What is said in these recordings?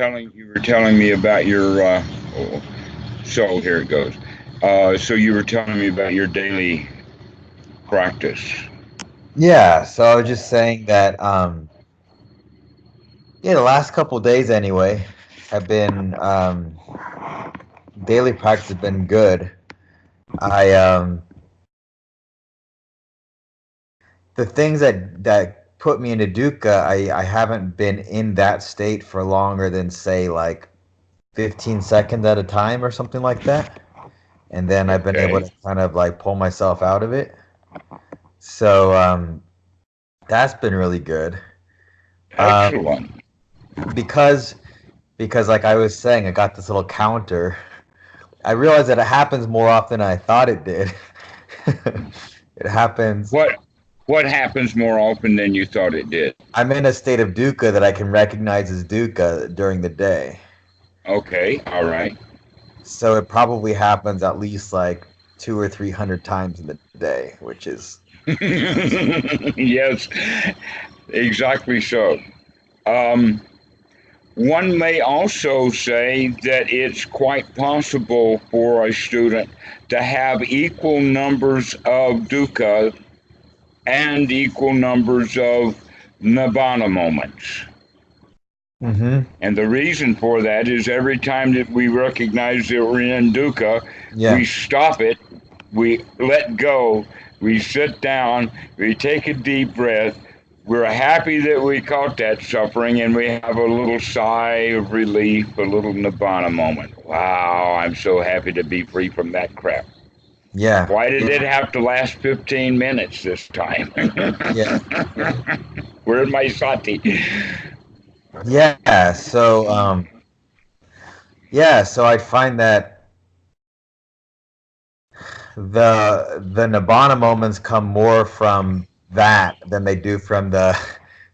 You were telling me about your oh, so here it goes. So you were telling me about your daily practice. Yeah, so I was just saying that yeah, the last couple days anyway have been daily practice has been good. I The things that put me into dukkha, I haven't been in that state for longer than say like 15 seconds at a time or something like that. And then I've been able Okay, to kind of like pull myself out of it. So that's been really good. Um, excellent. because because like I was saying, I got this little counter. I realized that it happens more often than I thought it did. It happens. What what happens more often than you thought it did? I'm in a state of dukkha that I can recognize as dukkha during the day. Okay, all right. So it probably happens at least like 200 or 300 times in the day, which is Yes, exactly so. Um, One may also say that it's quite possible for a student to have equal numbers of dukkha and equal numbers of Navana moments. mm-hmm. And the reason for that is every time that we recognize that we're in dukkha, we Yeah. stop it, we let go, we sit down, we take a deep breath. We're happy that we caught that suffering and we have a little sigh of relief, a little nibbana moment. Wow, I'm so happy to be free from that crap. Yeah. Why did it have to last 15 minutes this time? Yeah. Where's my sati? Yeah. So I find that the nibbana moments come more from that than they do from the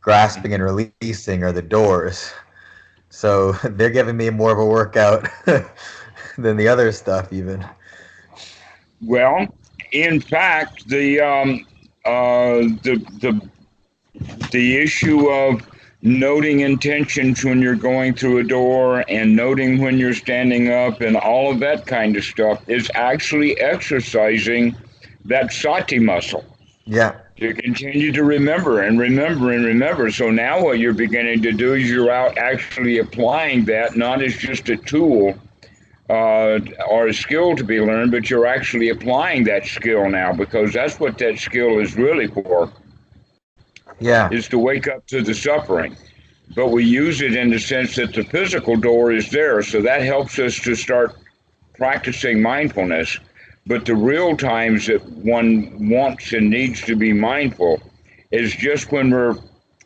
grasping and releasing or the doors. So they're giving me more of a workout than the other stuff even. Well, in fact, the issue of noting intentions when you're going through a door and noting when you're standing up and all of that kind of stuff is actually exercising that sati muscle Yeah. to continue to remember and remember and remember. So now what you're beginning to do is you're out actually applying that not as just a tool or a skill to be learned, but you're actually applying that skill now because that's what that skill is really for, Yeah. is to wake up to the suffering. But we use it in the sense that the physical door is there, so that helps us to start practicing mindfulness. But the real times that one wants and needs to be mindful is just when we're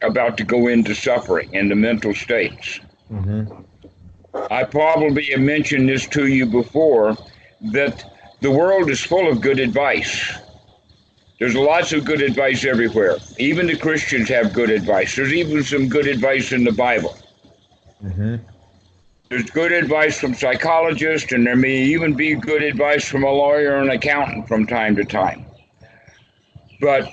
about to go into suffering, into mental states. Mm-hmm. I probably have mentioned this to you before that the world is full of good advice. There's lots of good advice everywhere. Even the Christians have good advice. There's even some good advice in the Bible. Mm-hmm. There's good advice from psychologists, and there may even be good advice from a lawyer and accountant from time to time. But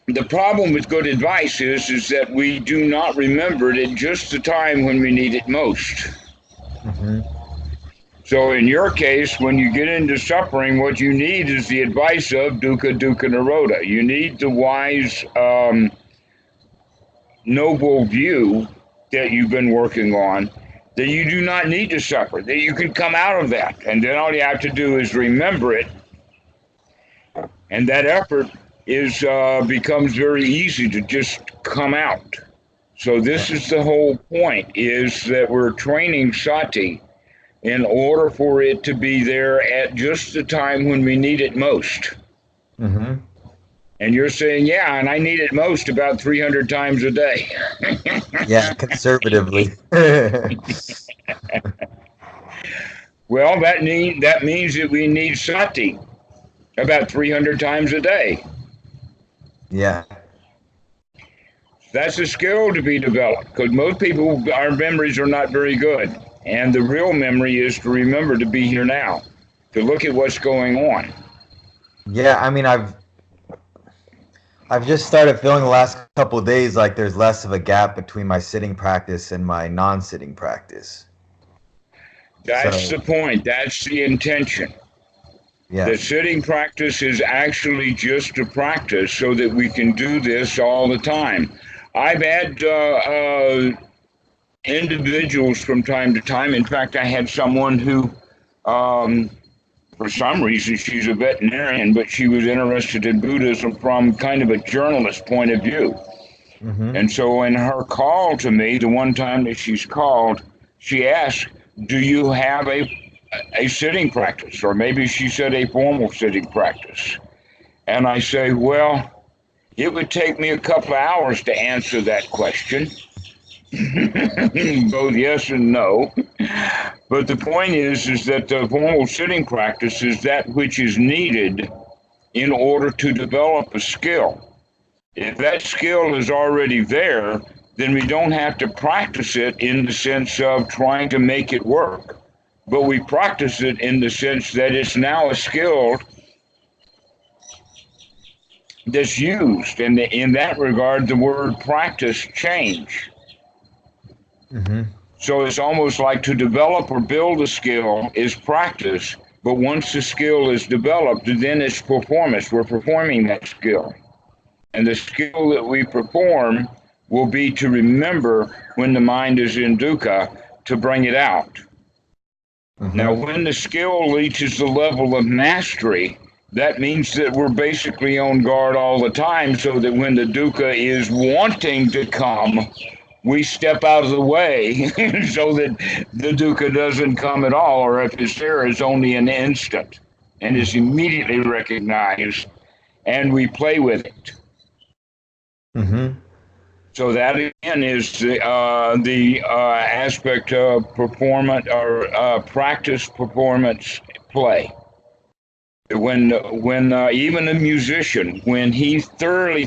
the problem with good advice is that we do not remember it at just the time when we need it most. Mm-hmm. So in your case, when you get into suffering, what you need is the advice of Dukkha Dukkha Nirodha. You need the wise, noble view that you've been working on, that you do not need to suffer, that you can come out of that. And then all you have to do is remember it, and that effort is becomes very easy to just come out. So this is the whole point, is that we're training sati in order for it to be there at just the time when we need it most. Mm-hmm. And you're saying, yeah, and I need it most about 300 times a day. Yeah, conservatively. Well, that means that we need sati about 300 times a day. Yeah. That's a skill to be developed because most people, our memories are not very good. And the real memory is to remember to be here now, to look at what's going on. Yeah, I mean, I've just started feeling the last couple of days like there's less of a gap between my sitting practice and my non-sitting practice. That's So, the point. That's the intention. yeah. The sitting practice is actually just a practice so that we can do this all the time. I've had individuals from time to time. In fact, I had someone who, um, for some reason, she's a veterinarian, but she was interested in Buddhism from kind of a journalist point of view. Mm-hmm. And so, in her call to me, the one time that she's called, she asked, "Do you have a sitting practice?" Or maybe she said a formal sitting practice. And I say, "Well, it would take me a couple of hours to answer that question." Both yes and no. But the point is that the formal sitting practice is that which is needed in order to develop a skill. If that skill is already there, then we don't have to practice it in the sense of trying to make it work. But we practice it in the sense that it's now a skill that's used. And in that regard, the word practice change. Mm-hmm. So it's almost like to develop or build a skill is practice. But once the skill is developed, then it's performance. We're performing that skill. And the skill that we perform will be to remember when the mind is in dukkha to bring it out. Now, Mm-hmm. when the skill reaches the level of mastery, that means that we're basically on guard all the time so that when the dukkha is wanting to come, we step out of the way so that the dukkha doesn't come at all, or if it's there, it's only an instant and is immediately recognized, and we play with it. Mm-hmm. So that again is the aspect of performance or practice, performance, play. When even a musician, when he thoroughly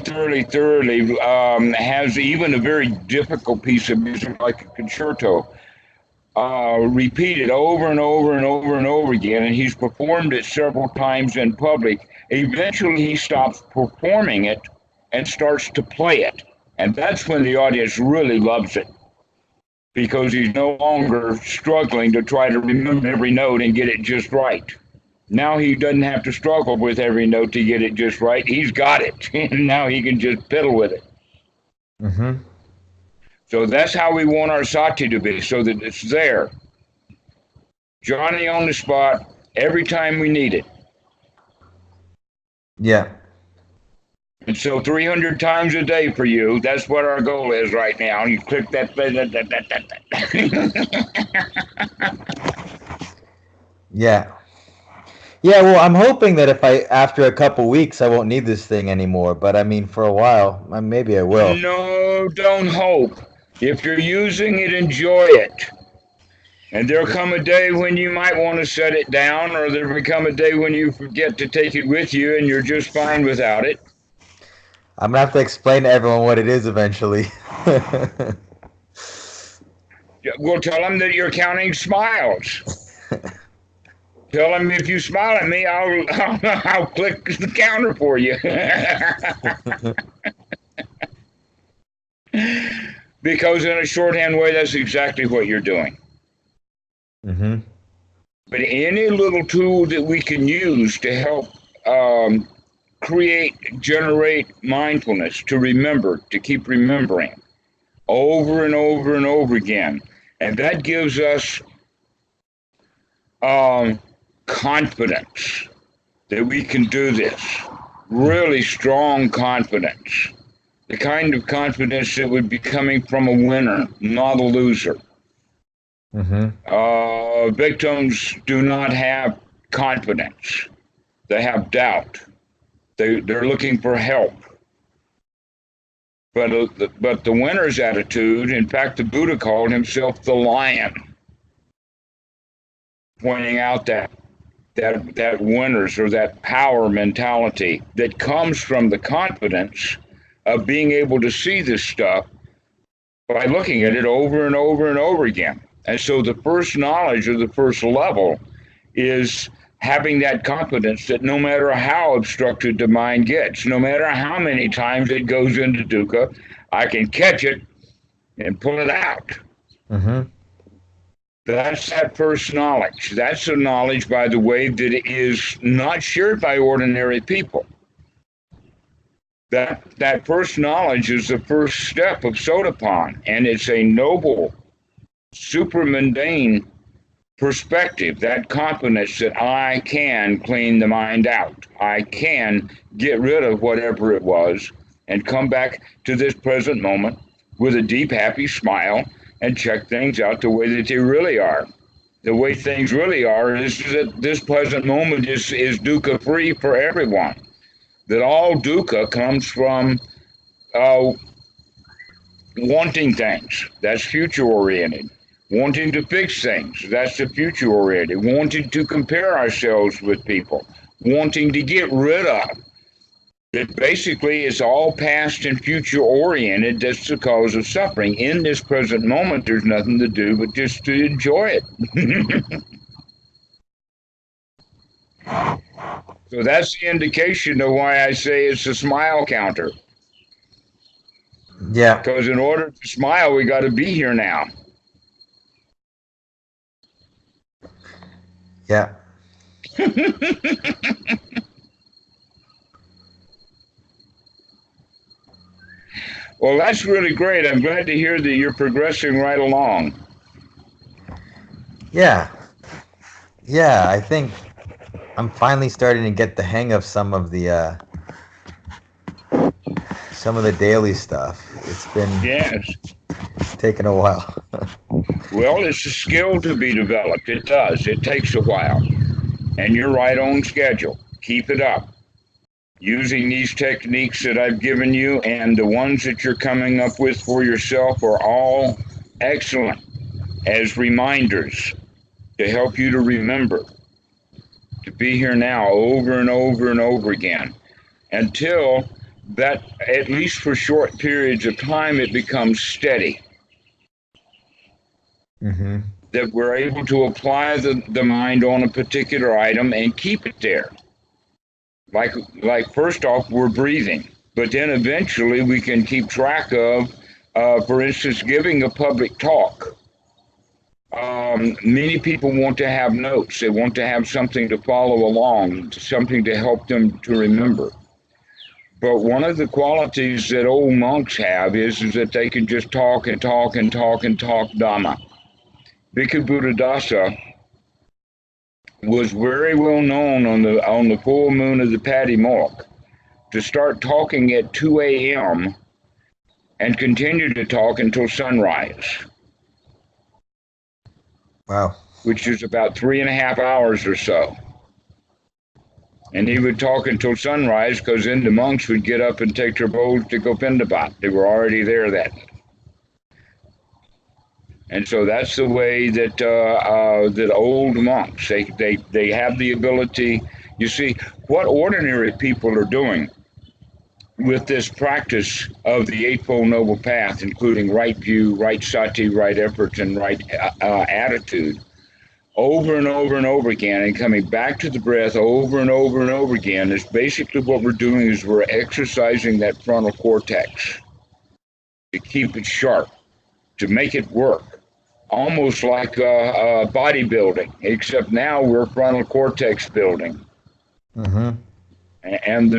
has even a very difficult piece of music like a concerto, repeated over and over and over and over again, and he's performed it several times in public. Eventually, he stops performing it and starts to play it. And that's when the audience really loves it because he's no longer struggling to try to remember every note and get it just right. Now he doesn't have to struggle with every note to get it just right. He's got it. And now he can just fiddle with it. Mm-hmm. So that's how we want our sati to be, so that it's there. Johnny on the spot every time we need it. Yeah. And so 300 times a day for you, that's what our goal is right now. You click that. Yeah. Yeah, well, I'm hoping that if after a couple weeks, I won't need this thing anymore. But I mean, for a while, maybe I will. No, don't hope. If you're using it, enjoy it. And there'll come a day when you might want to set it down, or there'll come a day when you forget to take it with you and you're just fine without it. I'm gonna have to explain to everyone what it is eventually. We'll tell them that you're counting smiles. Tell them if you smile at me, I'll click the counter for you. Because in a shorthand way, that's exactly what you're doing. Mm-hmm. But any little tool that we can use to help um, generate mindfulness, to remember, to keep remembering over and over and over again. And that gives us um, confidence that we can do this. Really strong confidence. The kind of confidence that would be coming from a winner, not a loser. Mm-hmm. Victims do not have confidence. They have doubt. They're looking for help. But the winner's attitude, in fact, the Buddha called himself the lion, pointing out that winners or that power mentality that comes from the confidence of being able to see this stuff by looking at it over and over and over again. And so the first knowledge or the first level is having that confidence that no matter how obstructed the mind gets, no matter how many times it goes into dukkha, I can catch it and pull it out. Mm-hmm. That's that first knowledge. That's the knowledge, by the way, that is not shared by ordinary people. That first knowledge is the first step of Sotapan, and it's a noble, super mundane perspective, that confidence that I can clean the mind out. I can get rid of whatever it was and come back to this present moment with a deep, happy smile and check things out the way that they really are. The way things really are is that this present moment is dukkha free for everyone. That all dukkha comes from uh, wanting things. That's future oriented. Wanting to fix things. That's the future oriented. Wanting to compare ourselves with people. Wanting to get rid of. It basically is all past and future oriented. That's the cause of suffering. In this present moment, there's nothing to do but just to enjoy it. So that's the indication of why I say it's a smile counter. Yeah. Because in order to smile, we got to be here now. Yeah. Well, that's really great. I'm glad to hear that you're progressing right along. Yeah. Yeah. I think I'm finally starting to get the hang of some of the daily stuff. It's been Yes. taking a while. Well, it's a skill to be developed. It does. It takes a while. And you're right on schedule. Keep it up. Using these techniques that I've given you and the ones that you're coming up with for yourself are all excellent as reminders to help you to remember to be here now over and over and over again until that, at least for short periods of time, it becomes steady. Mm-hmm. That we're able to apply the mind on a particular item and keep it there. Like first off, we're breathing, but then eventually we can keep track of, for instance, giving a public talk. Many people want to have notes. They want to have something to follow along, something to help them to remember. But one of the qualities that old monks have is that they can just talk and talk and talk and talk Dhamma. Bhikkhu Buddhadasa was very well known on the full moon of the Patimokkha to start talking at 2 a.m. and continue to talk until sunrise. Wow. Which is about 3.5 hours or so. And he would talk until sunrise because then the monks would get up and take their bowls to go Pindabat. They were already there that. And so that's the way that that old monks they have the ability. You see what ordinary people are doing with this practice of the Eightfold Noble Path, including right view, right sati, right effort, and right attitude, over and over and over again, and coming back to the breath over and over and over again, is basically what we're doing is we're exercising that frontal cortex to keep it sharp, to make it work, almost like bodybuilding, except now we're frontal cortex building. Mm-hmm. And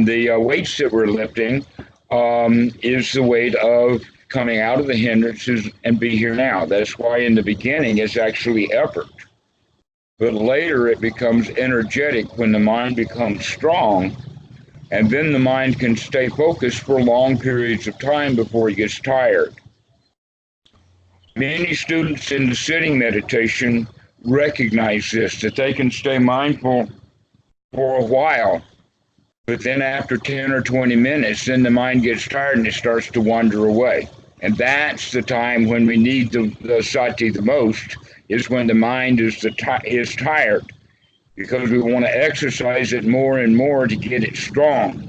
the weights that we're lifting is the weight of coming out of the hindrances and be here now. That's why in the beginning it's actually effort. But later it becomes energetic when the mind becomes strong, and then the mind can stay focused for long periods of time before it gets tired. Many students in the sitting meditation recognize this, that they can stay mindful for a while, but then after 10 or 20 minutes, then the mind gets tired and it starts to wander away. And that's the time when we need the sati the most, is when the mind is tired, because we want to exercise it more and more to get it strong.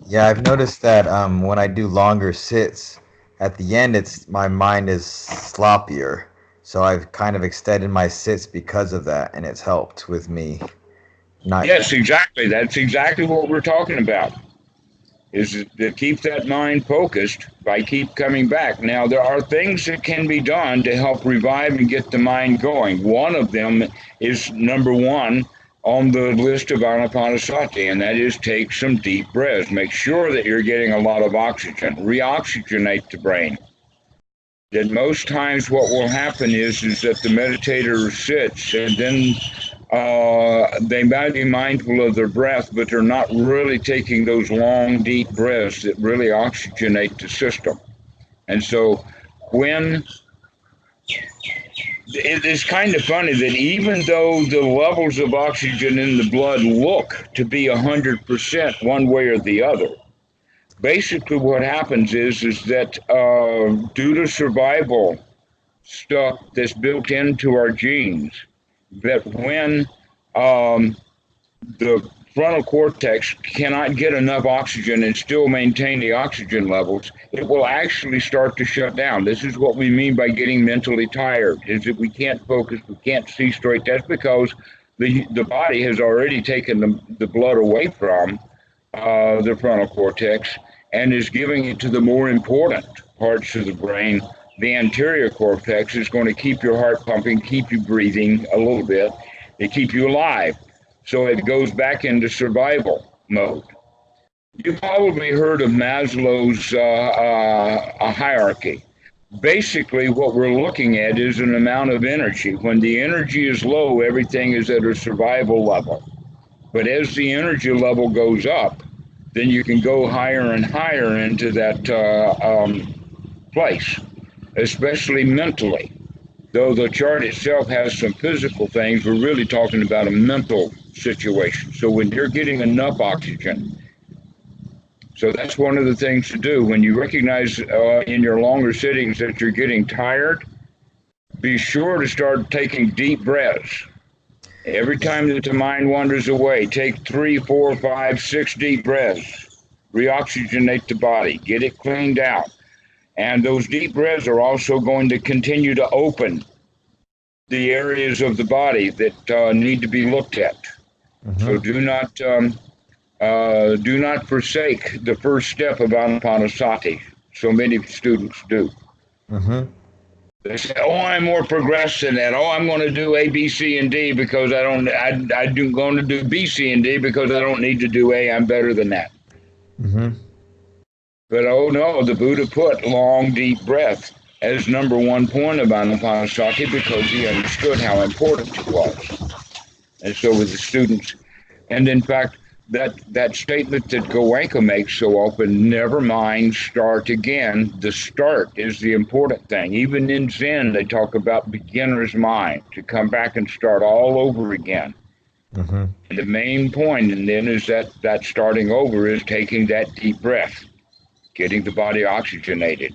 Yeah, I've noticed that when I do longer sits, at the end, my mind is sloppier, So I've kind of extended my sits because of that, and it's helped with me. Not Yes, exactly. That's exactly what we're talking about. Is to keep that mind focused by keep coming back. Now, there are things that can be done to help revive and get the mind going. One of them is number one on the list of Anapanasati, and that is take some deep breaths. Make sure that you're getting a lot of oxygen. Reoxygenate the brain. That most times what will happen is that the meditator sits and then they might be mindful of their breath, but they're not really taking those long, deep breaths that really oxygenate the system. And so when it is kind of funny that even though the levels of oxygen in the blood look to be 100% one way or the other, basically what happens is that due to survival stuff that's built into our genes, that when the frontal cortex cannot get enough oxygen and still maintain the oxygen levels, it will actually start to shut down. This is what we mean by getting mentally tired, is that we can't focus, we can't see straight. That's because the body has already taken the blood away from the frontal cortex and is giving it to the more important parts of the brain. The anterior cortex is going to keep your heart pumping, keep you breathing a little bit, to keep you alive. So it goes back into survival mode. You've probably heard of Maslow's hierarchy. Basically, what we're looking at is an amount of energy. When the energy is low, everything is at a survival level. But as the energy level goes up, then you can go higher and higher into that place, especially mentally. Though the chart itself has some physical things, we're really talking about a mental situation. So when you're getting enough oxygen, so that's one of the things to do. When you recognize in your longer sittings that you're getting tired, be sure to start taking deep breaths. Every time that the mind wanders away, take 3, 4, 5, 6 deep breaths. Reoxygenate the body, get it cleaned out. And those deep breaths are also going to continue to open the areas of the body that need to be looked at. So do not forsake the first step of Anapanasati. So many students do. They say, "Oh, I'm more progressed than that. Oh, I'm going to do A, B, C, and D because I'm going to do B, C, and D because I don't need to do A. I'm better than that." But oh no, the Buddha put long, deep breath as number one point of Anapanasati because he understood how important it was. And so with the students, and in fact, that statement that Goenka makes so often, never mind, start again. The start is the important thing. Even in Zen, they talk about beginner's mind, to come back and start all over again. And the main point, and then is that starting over is taking that deep breath, getting the body oxygenated,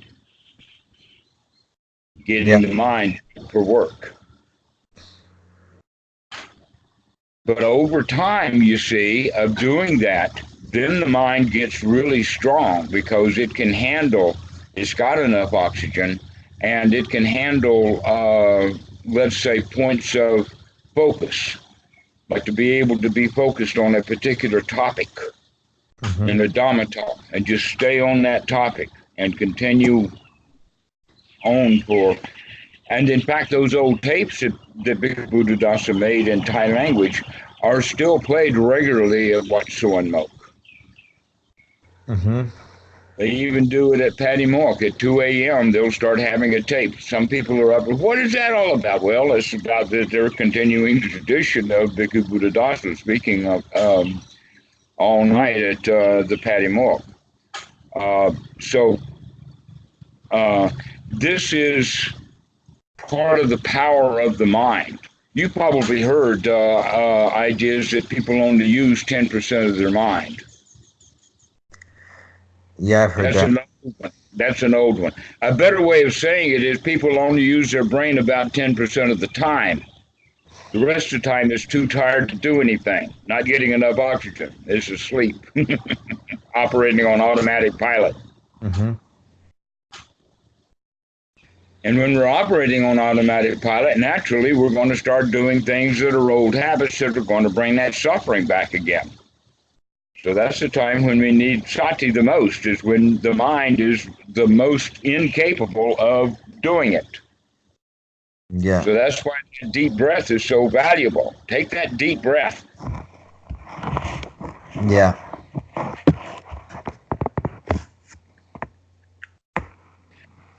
getting the mind for work. But over time, you see, of doing that, then the mind gets really strong because it can handle, it's got enough oxygen, and it can handle, let's say, points of focus, like to be able to be focused on a particular topic in a Dhammarato and just stay on that topic and continue on for. And in fact, those old tapes that Bhikkhu Buddhadasa made in Thai language are still played regularly at Wat Suan Mok. They even do it at Patty Mork at 2 a.m. They'll start having a tape. Some people are up, what is that all about? Well, it's about that they're continuing the tradition of Bhikkhu Buddhadasa speaking of all night at the Patty Mork. This is part of the power of the mind. You probably heard ideas that people only use 10% of their mind. Yeah, I've heard that. That's an old one. A better way of saying it is people only use their brain about 10% of the time. The rest of the time is too tired to do anything, not getting enough oxygen. It's asleep, operating on automatic pilot. And when we're operating on automatic pilot, naturally we're going to start doing things that are old habits that are going to bring that suffering back again. So that's the time when we need sati the most, is when the mind is the most incapable of doing it. Yeah. So that's why deep breath is so valuable. Take that deep breath. Yeah.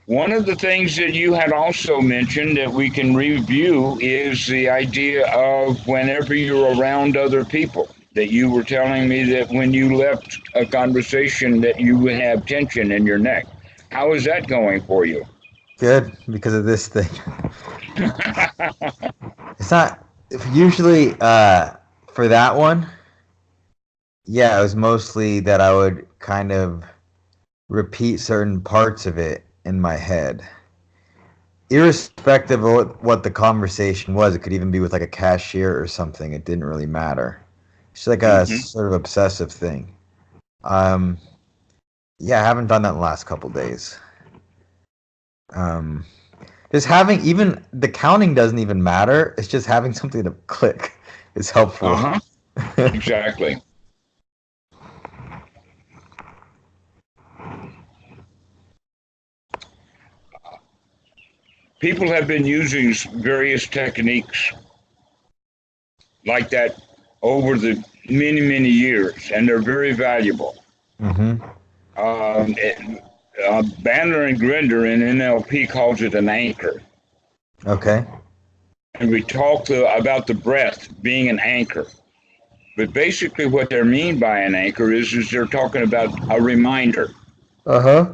One of the things that you had also mentioned that we can review is the idea of whenever you're around other people. That you were telling me that when you left a conversation that you would have tension in your neck. How is that going for you? Good, because of this thing. It's not usually for that one. Yeah, it was mostly that I would kind of repeat certain parts of it in my head. Irrespective of what the conversation was, it could even be with like a cashier or something. It didn't really matter. It's like a Mm-hmm. sort of obsessive thing. Um, yeah, I haven't done that in the last couple days. Um, just having even the counting doesn't even matter. It's just having something to click is helpful. Uh-huh. Exactly. People have been using various techniques like that over the many, many years, and they're very valuable. Mm-hmm. Bandler and Grinder in NLP calls it an anchor. Okay. And we talk about the breath being an anchor. But basically what they mean by an anchor is they're talking about a reminder. Uh huh.